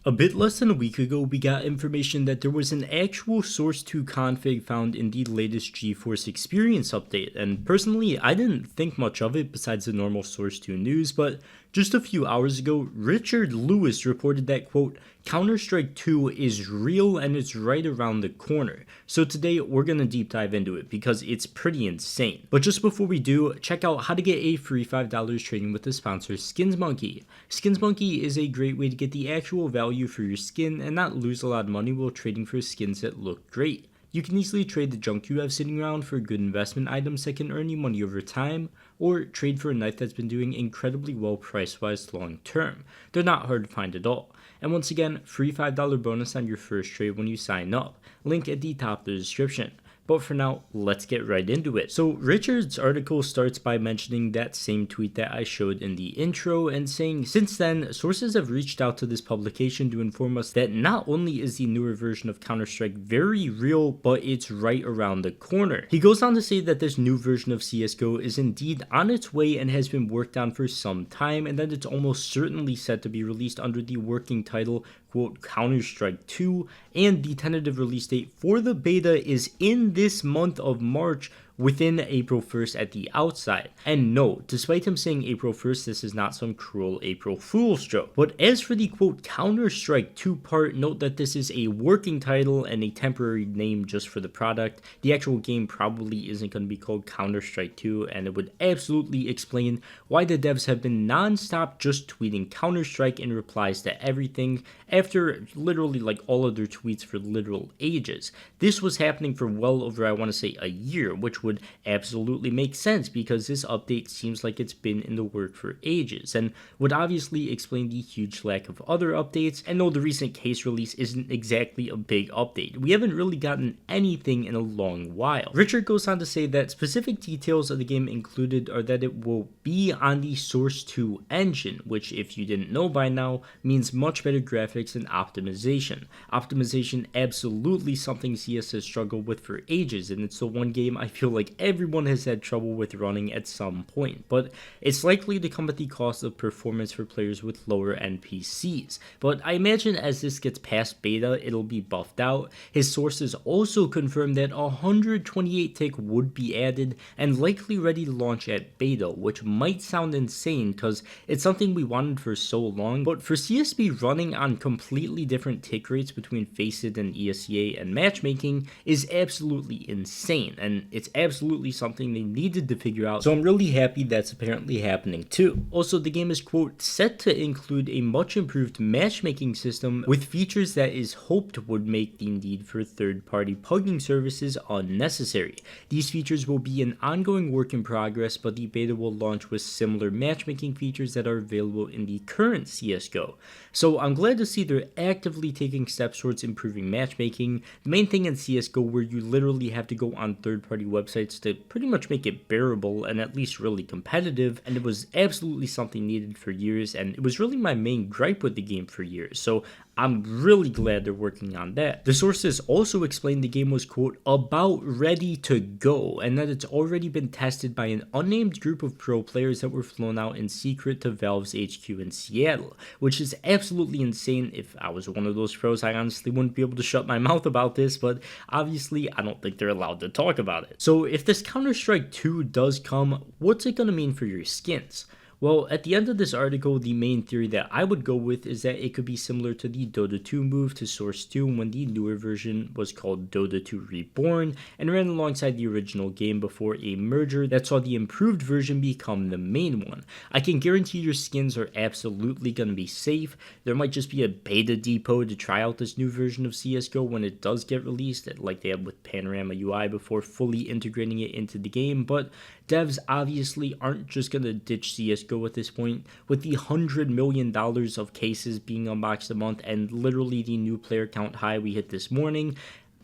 A bit less than a week ago, we got information that there was an actual source 2 config found in the latest GeForce Experience update, and personally, I didn't think much of it besides the normal source 2 news, but just a few hours ago, Richard Lewis reported that, quote, Counter-Strike 2 is real and it's right around the corner. So today, we're gonna deep dive into it because it's pretty insane. But just before we do, check out how to get a free $5 trading with the sponsor SkinsMonkey. SkinsMonkey is a great way to get the actual value for your skin and not lose a lot of money while trading for skins that look great. You can easily trade the junk you have sitting around for good investment items that can earn you money over time, or trade for a knife that's been doing incredibly well price-wise long term. They're not hard to find at all. And once again, free $5 bonus on your first trade when you sign up. Link at the top of the description. But for now, let's get right into it. So Richard's article starts by mentioning that same tweet that I showed in the intro and saying, since then, sources have reached out to this publication to inform us that not only is the newer version of Counter-Strike very real, but it's right around the corner. He goes on to say that this new version of CSGO is indeed on its way and has been worked on for some time, and that it's almost certainly set to be released under the working title, quote, Counter-Strike 2, and the tentative release date for the beta is in this month of March, within April 1st at the outside. And no, despite him saying April 1st, this is not some cruel April Fool's joke. But as for the quote Counter-Strike 2 part, note that this is a working title and a temporary name just for the product. The actual game probably isn't going to be called Counter-Strike 2, and it would absolutely explain why the devs have been non-stop just tweeting Counter-Strike in replies to everything after literally like all of their tweets for literal ages. This was happening for well over, I want to say, a year, which would absolutely make sense because this update seems like it's been in the work for ages and would obviously explain the huge lack of other updates. And though the recent case release isn't exactly a big update, we haven't really gotten anything in a long while. Richard goes on to say that specific details of the game included are that it will be on the Source 2 engine, which if you didn't know by now means much better graphics and optimization. Optimization absolutely something CS has struggled with for ages, and it's the one game I feel like everyone has had trouble with running at some point, but it's likely to come at the cost of performance for players with lower NPCs. But I imagine as this gets past beta, it'll be buffed out. His sources also confirmed that 128 tick would be added and likely ready to launch at beta, which might sound insane because it's something we wanted for so long, but for CS to be running on completely different tick rates between Faceit and ESEA and Matchmaking is absolutely insane, and it's absolutely something they needed to figure out, so I'm really happy that's apparently happening too. Also, the game is, quote, set to include a much improved matchmaking system with features that is hoped would make the need for third-party pugging services unnecessary. These features will be an ongoing work in progress, but the beta will launch with similar matchmaking features that are available in the current CSGO. So I'm glad to see they're actively taking steps towards improving matchmaking. The main thing in CSGO where you literally have to go on third-party websites to pretty much make it bearable and at least really competitive, and it was absolutely something needed for years, and it was really my main gripe with the game for years, so I'm really glad they're working on that. The sources also explained the game was, quote, about ready to go, and that it's already been tested by an unnamed group of pro players that were flown out in secret to Valve's HQ in Seattle, which is absolutely insane. If I was one of those pros, I honestly wouldn't be able to shut my mouth about this, but obviously I don't think they're allowed to talk about it. So if this Counter-Strike 2 does come, what's it gonna mean for your skins? Well, at the end of this article, the main theory that I would go with is that it could be similar to the Dota 2 move to Source 2 when the newer version was called Dota 2 Reborn and ran alongside the original game before a merger that saw the improved version become the main one. I can guarantee your skins are absolutely going to be safe. There might just be a beta depot to try out this new version of CSGO when it does get released, like they have with Panorama UI before fully integrating it into the game, but devs obviously aren't just going to ditch CSGO at this point. With the $100 million of cases being unboxed a month and literally the new player count high we hit this morning,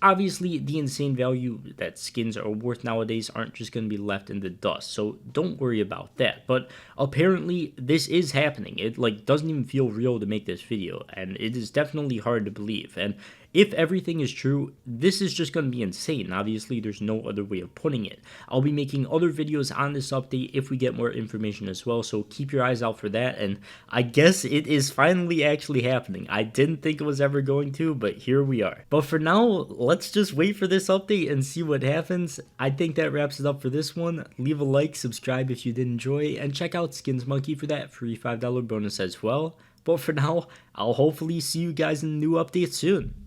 Obviously, the insane value that skins are worth nowadays aren't just going to be left in the dust, so don't worry about that. But apparently, this is happening. It doesn't even feel real to make this video, and it is definitely hard to believe. And if everything is true, this is just going to be insane. Obviously, there's no other way of putting it. I'll be making other videos on this update if we get more information as well, so keep your eyes out for that. And I guess it is finally actually happening. I didn't think it was ever going to, but here we are. But for now, let's just wait for this update and see what happens. I think that wraps it up for this one. Leave a like, subscribe if you did enjoy, and check out Skins Monkey for that free $5 bonus as well. But for now, I'll hopefully see you guys in the new update soon.